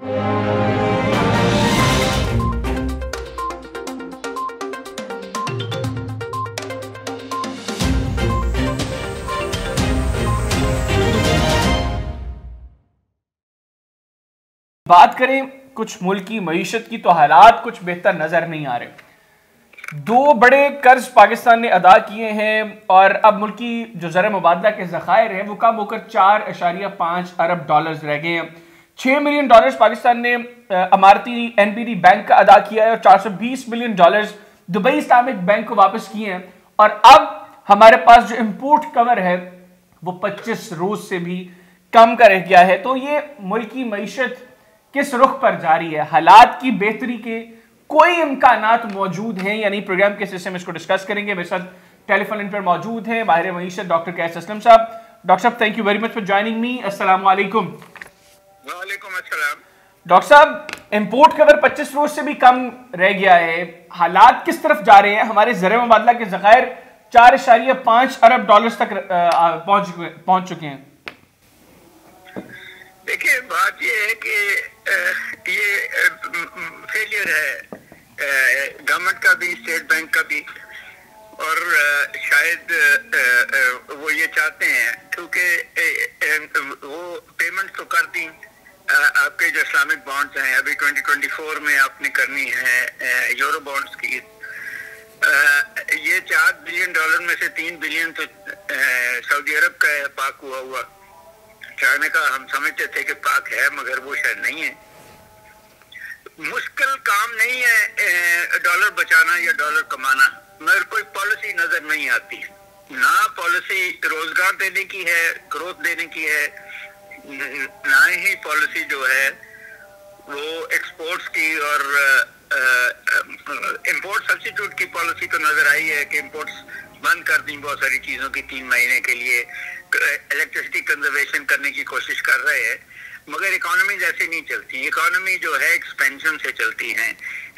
बात करें कुछ मुल्क की मईशत की तो हालात कुछ बेहतर नजर नहीं आ रहे। दो बड़े कर्ज पाकिस्तान ने अदा किए हैं और अब मुल्क की जो ज़र मुबादला के ज़खायर हैं वो कम होकर 4.5 अरब डॉलर्स रह गए हैं। 6 मिलियन डॉलर्स पाकिस्तान ने अमारती NBD बैंक का अदा किया है और 420 million dollars Dubai Islamic bank को वापस किए हैं। और अब हमारे पास जो इम्पोर्ट कवर है वो 25 रोज से भी कम का रह गया है। तो ये मुल्क की मईशत किस रुख पर जारी है, हालात की बेहतरी के कोई इम्कानात मौजूद हैं या नहीं, प्रोग्राम के सिलसिले में इसको डिस्कस करेंगे। मेरे साथ टेलीफोन लाइन पर मौजूद हैं माहिर मईशत डॉक्टर कैस असलम साहब। डॉक्टर साहब, thank you very much for joining me. अस्सलाम वालेकुम। वालेकुम अस्सलाम। डॉक्टर साहब, इंपोर्ट कवर 25 रोज से भी कम रह गया है, हालात किस तरफ जा रहे हैं? हमारे ज़र मुबादला के ज़खायर 4.5 अरब डॉलर्स तक पहुंच चुके हैं। देखिए, बात यह है कि ये फेलियर है गवर्नमेंट का भी, स्टेट बैंक का भी, और शायद वो ये चाहते हैं क्योंकि वो पेमेंट तो कर दी आपके जो इस्लामिक बॉन्ड्स हैं, अभी 2024 में आपने करनी है यूरो बॉन्ड्स की। ये 4 बिलियन डॉलर में से 3 बिलियन तो सऊदी अरब का है, पाक हुआ चाइना का। हम समझते थे कि पाक है मगर वो शायद नहीं है। मुश्किल काम नहीं है डॉलर बचाना या डॉलर कमाना, मगर कोई पॉलिसी नजर नहीं आती। ना पॉलिसी रोजगार देने की है, ग्रोथ देने की है, ना ही पॉलिसी जो है वो एक्सपोर्ट्स की और इंपोर्ट सब्स्टिट्यूट की पॉलिसी तो नजर आई है कि इंपोर्ट्स बंद कर दी बहुत सारी चीजों की 3 महीने के लिए, इलेक्ट्रिसिटी कंजर्वेशन करने की कोशिश कर रहे हैं, मगर इकोनॉमी जैसे नहीं चलती। इकोनॉमी जो है एक्सपेंशन से चलती है,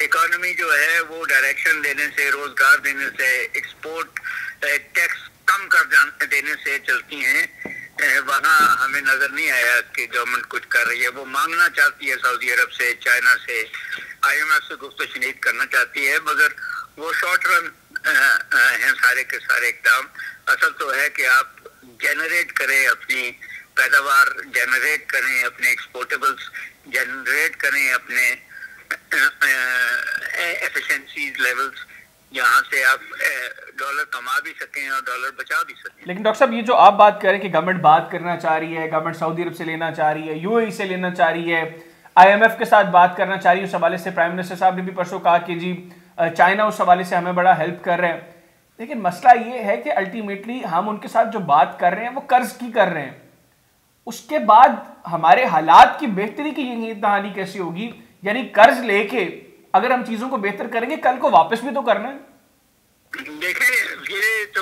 इकोनॉमी जो है वो डायरेक्शन देने से, रोजगार देने से, एक्सपोर्ट टैक्स कम कर देने से चलती हैं। वहाँ हमें नजर नहीं आया कि गवर्नमेंट कुछ कर रही है। वो मांगना चाहती है सऊदी अरब से, चाइना से, IMF से गुफ्तगू शनीद करना चाहती है, मगर वो शॉर्ट रन हैं सारे के सारे इक़दाम। असल तो है कि आप जनरेट करें, अपनी पैदावार जनरेट करें, अपने एक्सपोर्टेबल्स जनरेट करें, अपने एफिशिएंसी लेवल्स, यहाँ से आप डॉलर कमा भी सकें और डॉलर बचा भी सकें। लेकिन डॉक्टर साहब, ये जो आप बात करें कि गवर्नमेंट बात करना चाह रही है, गवर्नमेंट सऊदी अरब से लेना चाह रही है, UAE से लेना चाह रही है, IMF के साथ बात करना चाह रही है, उस हवाले से प्राइम मिनिस्टर साहब ने भी परसों कहा कि जी चाइना उस हवाले से हमें बड़ा हेल्प कर रहे हैं। लेकिन मसला ये है कि अल्टीमेटली हम उनके साथ जो बात कर रहे हैं वो कर्ज की कर रहे हैं, उसके बाद हमारे हालात की बेहतरी की ये कहानी कैसी होगी? यानी कर्ज लेके अगर हम चीजों को बेहतर करेंगे, कल को वापस भी तो करना है। देखिए, ये तो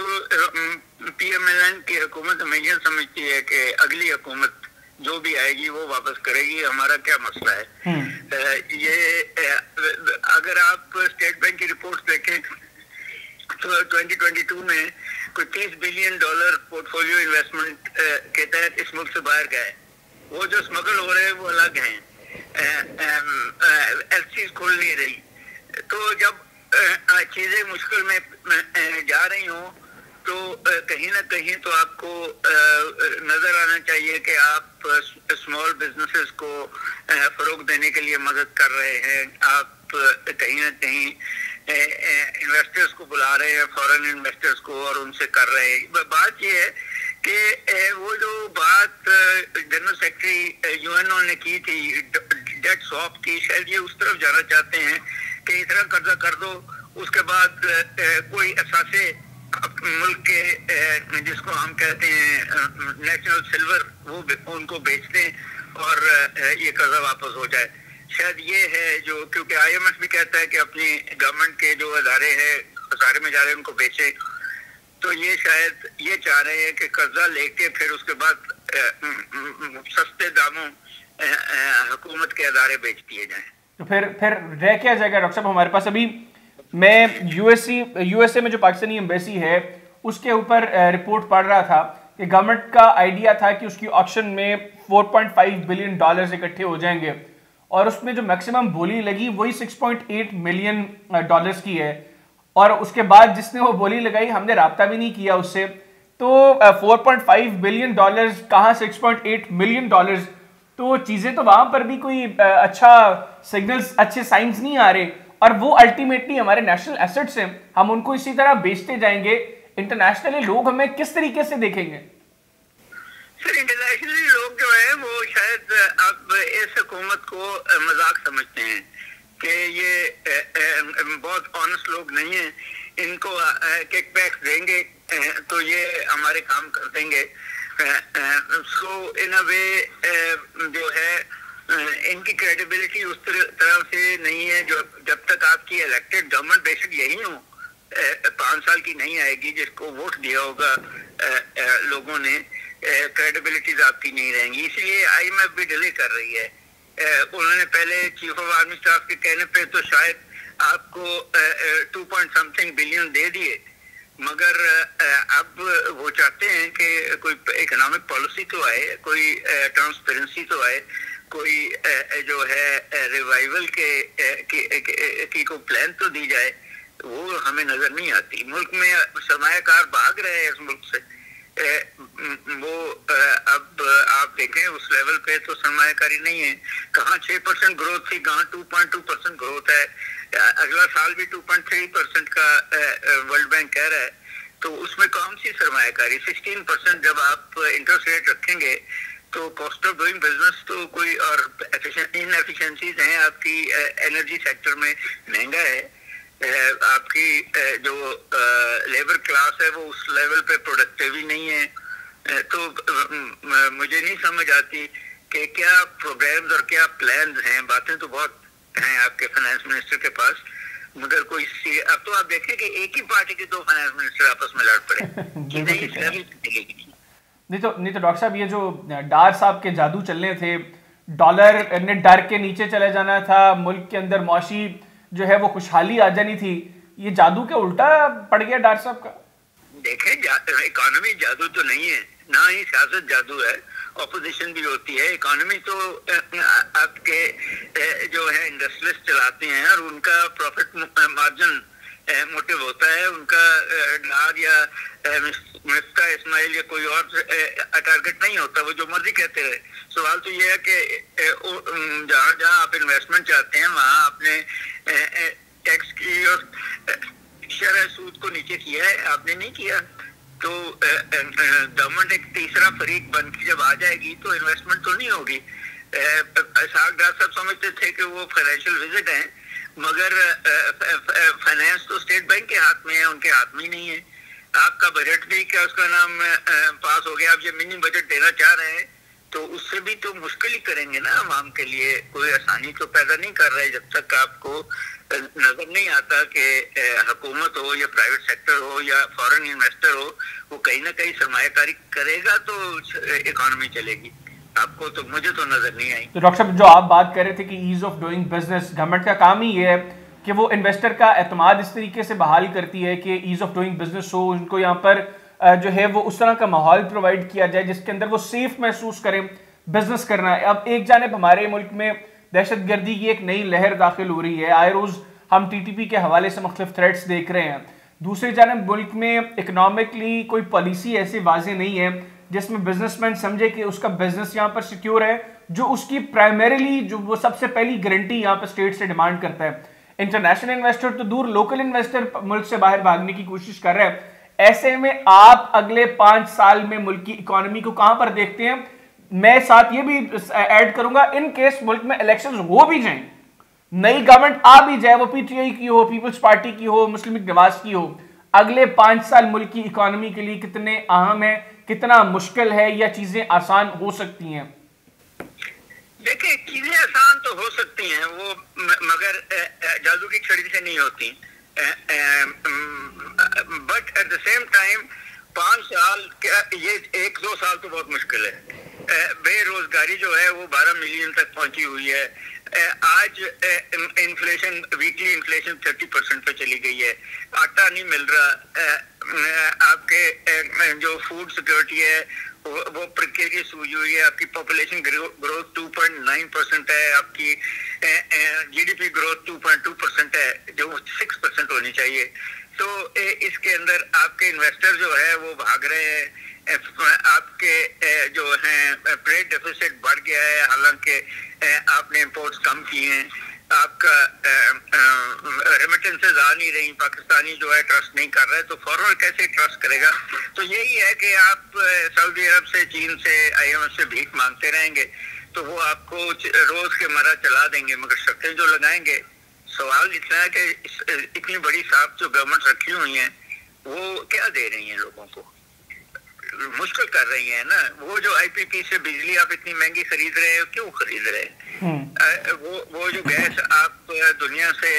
PMLN की हुकूमत हमेशा समझती है कि अगली हुकूमत जो भी आएगी वो वापस करेगी, हमारा क्या मसला है। ये अगर आप स्टेट बैंक की रिपोर्ट देखें तो 2022 में कोई 30 बिलियन डॉलर पोर्टफोलियो इन्वेस्टमेंट के तहत इस मुल्क से बाहर गए। वो जो स्मगल हो रहे हैं वो अलग हैं, LCs खुल नहीं रही। तो जब चीजें मुश्किल में जा रही हों तो कहीं ना कहीं तो आपको नजर आना चाहिए कि आप स्मॉल बिजनेसेस को फरोग देने के लिए मदद कर रहे हैं। आप कहीं ना कहीं इन्वेस्टर्स को बुला रहे हैं, फॉरेन इन्वेस्टर्स को, और उनसे कर रहे हैं। बात यह है कि वो जो बात जनरल सेक्रेटरी UNO ने की थी डेट स्वैप की, शायद ये उस तरफ जाना चाहते हैं कि इतना कर्जा कर दो, उसके बाद कोई असासे मुल्क के जिसको हम कहते हैं नेशनल सिल्वर, वो उनको बेच दें और ये कर्जा वापस हो जाए। शायद ये है जो, क्योंकि IMF भी कहता है कि अपनी गवर्नमेंट के जो अदारे हैं, खसारे में जा रहे हैं, उनको बेचे। तो ये शायद ये चाह रहे हैं कि कर्जा लेके फिर उसके बाद सस्ते दामों हुकूमत के अदारे बेच दिए जाएं। तो फिर रह क्या जाएगा डॉक्टर साहब? हमारे पास अभी मैं USA में जो पाकिस्तानी एम्बेसी है उसके ऊपर रिपोर्ट पढ़ रहा था कि गवर्नमेंट का आइडिया था कि उसकी ऑक्शन में 4.5 बिलियन डॉलर्स इकट्ठे हो जाएंगे और उसमें जो मैक्सिमम बोली लगी वही 6.8 मिलियन डॉलर्स की है, और उसके बाद जिसने वो बोली लगाई हमने राब्ता भी नहीं किया उससे, तो 4.5 बिलियन डॉलर्स कहाँ 6.8 मिलियन डॉलर्स, तो चीजें तो वहां पर भी कोई अच्छा सिग्नल्स, अच्छे साइंस नहीं आ रहे, और वो अल्टीमेटली हमारे नेशनल एसेट्स हैं, हम उनको इसी तरह बेचते जाएंगे, इंटरनेशनली लोग हमें किस तरीके से देखेंगे? सर इंटरनेशनली लोग जो है वो शायद अब इस हुकूमत को मजाक समझते हैं कि ये बहुत ऑनेस्ट लोग नहीं हैं, इनको किकबैक्स देंगे तो ये हमारे काम कर देंगे। सो इन अ वे जो है इनकी क्रेडिबिलिटी उस तरह से नहीं है। जो जब तक आपकी इलेक्टेड गवर्नमेंट बेशक यही हो 5 साल की नहीं आएगी जिसको वोट दिया होगा लोगों ने, क्रेडिबिलिटीज आपकी नहीं रहेंगी। इसलिए IMF भी डिले कर रही है। उन्होंने पहले चीफ ऑफ आर्मी स्टाफ के कहने पे तो शायद आपको 2 बिलियन दे दिए, मगर अब वो चाहते हैं कि कोई इकोनॉमिक पॉलिसी तो आए, कोई ट्रांसपेरेंसी तो आए, कोई जो है रिवाइवल की को प्लान तो दी जाए। वो हमें नजर नहीं आती। मुल्क में सरमायाकार भाग रहे हैं इस मुल्क से। वो अब आप देखें उस लेवल पे तो सरमायाकारी नहीं है। कहाँ 6% ग्रोथ थी, कहाँ 2.2% ग्रोथ है। अगला साल भी 2.3% का वर्ल्ड बैंक कह रहा है, तो उसमें कौन सी सरमायाकारी। 16% जब आप इंटरेस्ट रेट रखेंगे तो कॉस्ट ऑफ डूइंग बिजनेस तो कोई और इनएफिशिएंसीज हैं आपकी। एनर्जी सेक्टर में महंगा है, आपकी जो लेबर क्लास है वो उस लेवल पे प्रोडक्टिव ही नहीं है। तो मुझे नहीं समझ आती कि क्या प्रोग्राम्स और क्या प्लान्स हैं। बातें तो बहुत हैं आपके फाइनेंस मिनिस्टर के पास, मगर कोई अब तो आप देखें कि एक ही पार्टी के 2 फाइनेंस मिनिस्टर आपस में लड़ पड़े। नहीं तो डॉक्टर साहब, ये जो डार साहब के जादू चलने थे, डॉलर ने डर के नीचे चले जाना था, मुल्क के अंदर मौशी जो है वो खुशहाली आ जानी थी, ये जादू के उल्टा पड़ गया डार साहब का। देखें इकोनॉमी जादू तो नहीं है, ना ही सियासत जादू है। ऑपोजिशन भी होती है। इकोनॉमी तो आपके जो है इंडस्ट्रियलिस्ट चलाते हैं और उनका प्रॉफिट मार्जिन मोटिव होता है, उनका डार या मिफ्ता इस्माइल या कोई और टारगेट नहीं होता। वो जो मर्जी कहते रहे। सवाल तो ये है कि जहाँ जहाँ आप इन्वेस्टमेंट चाहते हैं वहाँ आपने टैक्स की और शरह सूद को नीचे किया है, आपने नहीं किया। तो गवर्नमेंट एक तीसरा फरीक बन के जब आ जाएगी तो इन्वेस्टमेंट तो नहीं होगी। सागदार साहब समझते थे कि वो फाइनेंशियल विजिट है, मगर फाइनेंस तो स्टेट बैंक के हाथ में है, उनके हाथ में ही नहीं है। आपका बजट भी क्या उसका नाम पास हो गया, आप ये मिनी बजट देना चाह रहे हैं तो उससे भी तो मुश्किल ही करेंगे ना आवाम के लिए। कोई आसानी तो पैदा नहीं कर रहे जब तक आपको नजर नहीं आता कि हुकूमत हो या प्राइवेट सेक्टर हो या फॉरेन इन्वेस्टर हो, वो कहीं ना कहीं सरमायाकारी करेगा तो इकोनॉमी चलेगी। आपको तो, मुझे तो नजर नहीं आई। तो डॉक्टर साहब, जो आप बात कर रहे थे कि ease of doing business, government का काम ही ये है कि वो इन्वेस्टर का एतमाद इस तरीके से बहाल करती है कि ईज ऑफ डूइंग बिजनेस हो, उनको यहाँ पर जो है वो उस तरह का माहौल प्रोवाइड किया जाए जिसके अंदर वो सेफ महसूस करें बिजनेस करना है। अब एक जानिब हमारे मुल्क में दहशतगर्दी की एक नई लहर दाखिल हो रही है, आए रोज हम TTP के हवाले से मुख्तलिफ थ्रेट्स देख रहे हैं। दूसरी जानिब मुल्क में इकोनॉमिकली कोई पॉलिसी ऐसी वाज़ेह नहीं है जिसमें बिजनेसमैन समझे कि उसका बिजनेस यहाँ पर सिक्योर है, जो उसकी प्राइमरीली जो वो सबसे पहली गारंटी यहाँ पर स्टेट से डिमांड करता है। इंटरनेशनल इन्वेस्टर तो दूर, लोकल इन्वेस्टर मुल्क से बाहर भागने की कोशिश कर रहे हैं। ऐसे में आप अगले 5 साल में मुल्क की इकोनॉमी को कहां पर देखते हैं? मैं साथ ये भी ऐड करूंगा, इन केस मुल्क में इलेक्शंस हो भी जाएं, नई गवर्नमेंट आ भी जाए, वो PTI की हो, पीपल्स पार्टी की हो, मुस्लिम लीग नवाज की हो, अगले 5 साल मुल्क की इकोनॉमी के लिए कितने अहम है, कितना मुश्किल है, या चीजें आसान हो सकती हैं? देखिए, चीजें आसान तो हो सकती हैं वो, मगर जादू की छड़ी से नहीं होती। But at the same time 5 साल क्या, ये 1-2 साल तो बहुत मुश्किल है। बेरोजगारी जो है वो 12 मिलियन तक पहुंची हुई है। आज इन्फ्लेशन, वीकली इन्फ्लेशन 30% पे चली गई है। आटा नहीं मिल रहा। आपके जो फूड सिक्योरिटी है वो प्रक्रिया सूझी हुई है। आपकी पॉपुलेशन ग्रोथ 2.9% है, आपकी जीडीपी ग्रोथ 2.2% है, जो 6% होनी चाहिए। तो इसके अंदर आपके इन्वेस्टर जो है वो भाग रहे हैं, आपके जो है ट्रेड डेफिसिट बढ़ गया है, हालांकि आपने इंपोर्ट्स कम किए हैं, आपका रेमिटेंसेज आ नहीं रही, पाकिस्तानी जो है ट्रस्ट नहीं कर रहा है, तो फॉरवर्ड कैसे ट्रस्ट करेगा? तो यही है कि आप सऊदी अरब से, चीन से, IMF से भीख मांगते रहेंगे तो वो आपको रोज के मरा चला देंगे, मगर शर्तें जो लगाएंगे। सवाल इतना है कि इतनी बड़ी साख जो गवर्नमेंट रखी हुई है वो क्या दे रही है लोगों को, मुश्किल कर रही है ना। वो जो IPP से बिजली आप इतनी महंगी खरीद रहे हैं, क्यों खरीद रहे हैं? वो जो गैस आप दुनिया से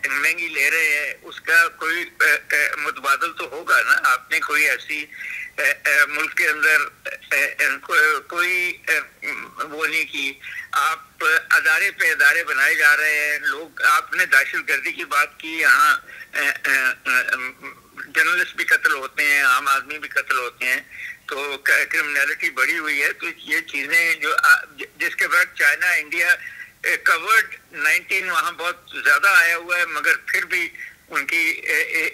महंगी ले रहे हैं, उसका कोई मुतबादल तो होगा ना। आपने कोई ऐसी मुल्क के अंदर कोई वो नहीं की। आप अदारे पे अदारे बनाए जा रहे हैं लोग। आपने दहशतगर्दी की बात की, यहाँ जर्नलिस्ट भी कत्ल होते हैं, आम आदमी भी कत्ल होते हैं, तो क्रिमिनलिटी बढ़ी हुई है। तो ये चीजें जो जिसके बाद चाइना इंडिया कोविड-19 वहाँ बहुत ज्यादा आया हुआ है, मगर फिर भी उनकी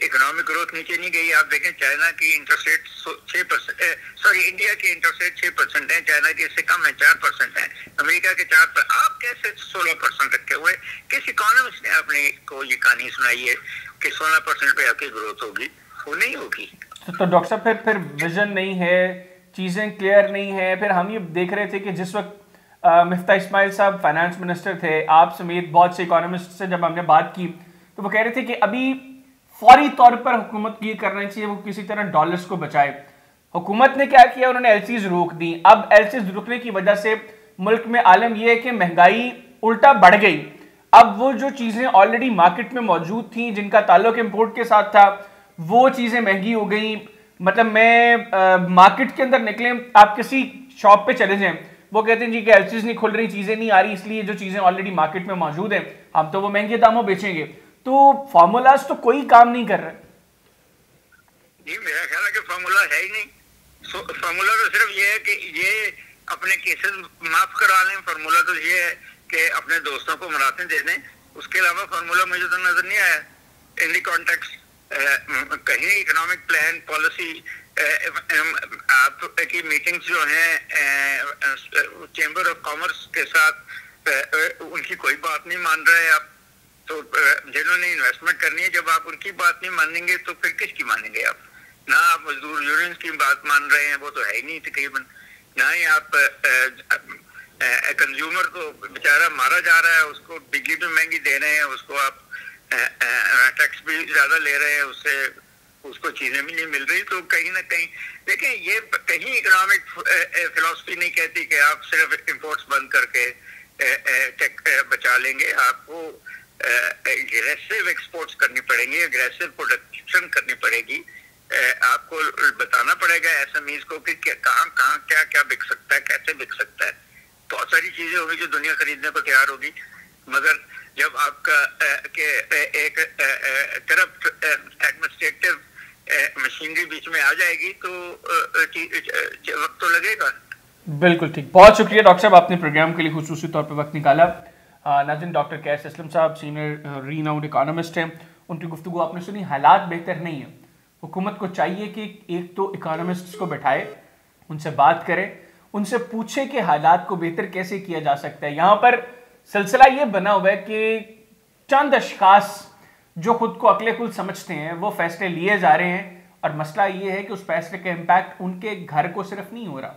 इकोनॉमिक ग्रोथ नीचे नहीं गई। आप देखें चाइना की इंटरेस्ट रेट 6%, इंडिया की इंटरेस्ट रेट 6% है, चाइना की इससे कम है, 4% है, अमेरिका के 4%। आप कैसे 16% रखे हुए? किस इकोनॉमिस्ट ने आपने को ये कहानी सुनाई है कि 16% पे आपकी ग्रोथ होगी? वो नहीं होगी। तो डॉक्टर साहब फिर विजन नहीं है, चीजें क्लियर नहीं है। फिर हम ये देख रहे थे कि जिस वक्त मिफ्ता इस्माइल साहब फाइनेंस मिनिस्टर थे, आप समेत बहुत से इकोनॉमिस्ट से जब हमने बात की तो वो कह रहे थे कि अभी फौरी तौर पर हुकूमत को ये करना चाहिए वो किसी तरह डॉलर्स को बचाए। हुकूमत ने क्या किया, उन्होंने एलसीज रोक दी। अब एलसीज रुकने की वजह से मुल्क में आलम यह है कि महंगाई उल्टा बढ़ गई। अब वो जो चीजें ऑलरेडी मार्केट में मौजूद थी, जिनका ताल्लुक इंपोर्ट के साथ था, वो चीजें महंगी हो गई। मतलब मैं मार्केट के अंदर निकले, आप किसी शॉप पे चले जाएं, वो कहते हैं जी कि एलसीज नहीं खुल रही, चीजें नहीं आ रही, इसलिए जो चीजें ऑलरेडी मार्केट में मौजूद हैं हम तो वो महंगे दामों बेचेंगे। तो फार्मूलाज तो कोई काम नहीं कर रहे। जी मेरा ख्याल है कि फार्मूला है ही नहीं। फार्मूला तो सिर्फ ये है कि ये अपने केसेस माफ करा लें। फार्मूला तो ये है कि अपने दोस्तों को मुरादें दे दें। उसके अलावा फार्मूला मुझे तो नजर नहीं आया इन दी कॉन्टेक्स्ट। कहीं इकोनॉमिक प्लान पॉलिसी आपकी मीटिंग्स जो हैं चैम्बर ऑफ कॉमर्स के साथ उनकी कोई बात नहीं मान रहे आप। तो जिन्होंने इन्वेस्टमेंट करनी है, जब आप उनकी बात नहीं मानेंगे तो फिर किसकी मानेंगे आप? ना आप मजदूर यूनियन की बात मान रहे हैं, वो तो है ही नहीं तकरीबन, ना ही आप कंज्यूमर को बेचारा मारा जा रहा है, उसको बिजली भी महंगी दे रहे हैं, उसको आप टैक्स भी ज्यादा ले रहे हैं, उससे उसको चीजें भी नहीं मिल रही। तो कहीं ना कहीं देखें, ये कहीं इकोनॉमिक फिलॉसफी नहीं कहती कि आप सिर्फ इंपोर्ट्स बंद करके बचा लेंगे। आपको एग्रेसिव एक्सपोर्ट्स करनी पड़ेंगी, एग्रेसिव प्रोडक्शन करनी पड़ेगी। आपको बताना पड़ेगा एसएमईज को कि कहाँ कहाँ क्या क्या बिक सकता है, कैसे बिक सकता है। बहुत सारी चीजें होंगी जो दुनिया खरीदने को तैयार होगी, मगर जब आपका एक करप्ट एडमिनिस्ट्रेटिव मशीनरी बीच में आ जाएगी तो वक्त तो लगेगा। बिल्कुल ठीक, बहुत शुक्रिया डॉक्टर साहब, आपने प्रोग्राम के लिए खुसूसी तौर पर वक्त निकाला। नाज़रीन, डॉक्टर कैस असलम साहब सीनियर रीनाउंड इकोनॉमिस्ट हैं, उनकी गुफ्तगू आपने सुनी। हालात बेहतर नहीं है, हुकूमत को चाहिए कि एक तो इकोनॉमिस्ट्स को बैठाए, उनसे बात करें, उनसे पूछे कि हालात को बेहतर कैसे किया जा सकता है। यहाँ पर सिलसिला ये बना हुआ है कि चंद अशखास जो खुद को अक्ल-ए-कुल समझते हैं वो फैसले लिए जा रहे हैं, और मसला ये है कि उस फैसले का इम्पैक्ट उनके घर को सिर्फ नहीं हो रहा,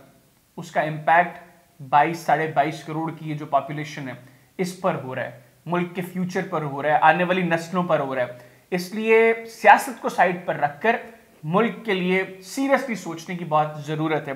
उसका इम्पैक्ट 22-22.5 करोड़ की ये जो पॉपुलेशन है इस पर हो रहा है, मुल्क के फ्यूचर पर हो रहा है, आने वाली नस्लों पर हो रहा है। इसलिए सियासत को साइड पर रखकर मुल्क के लिए सीरियसली सोचने की बहुत जरूरत है।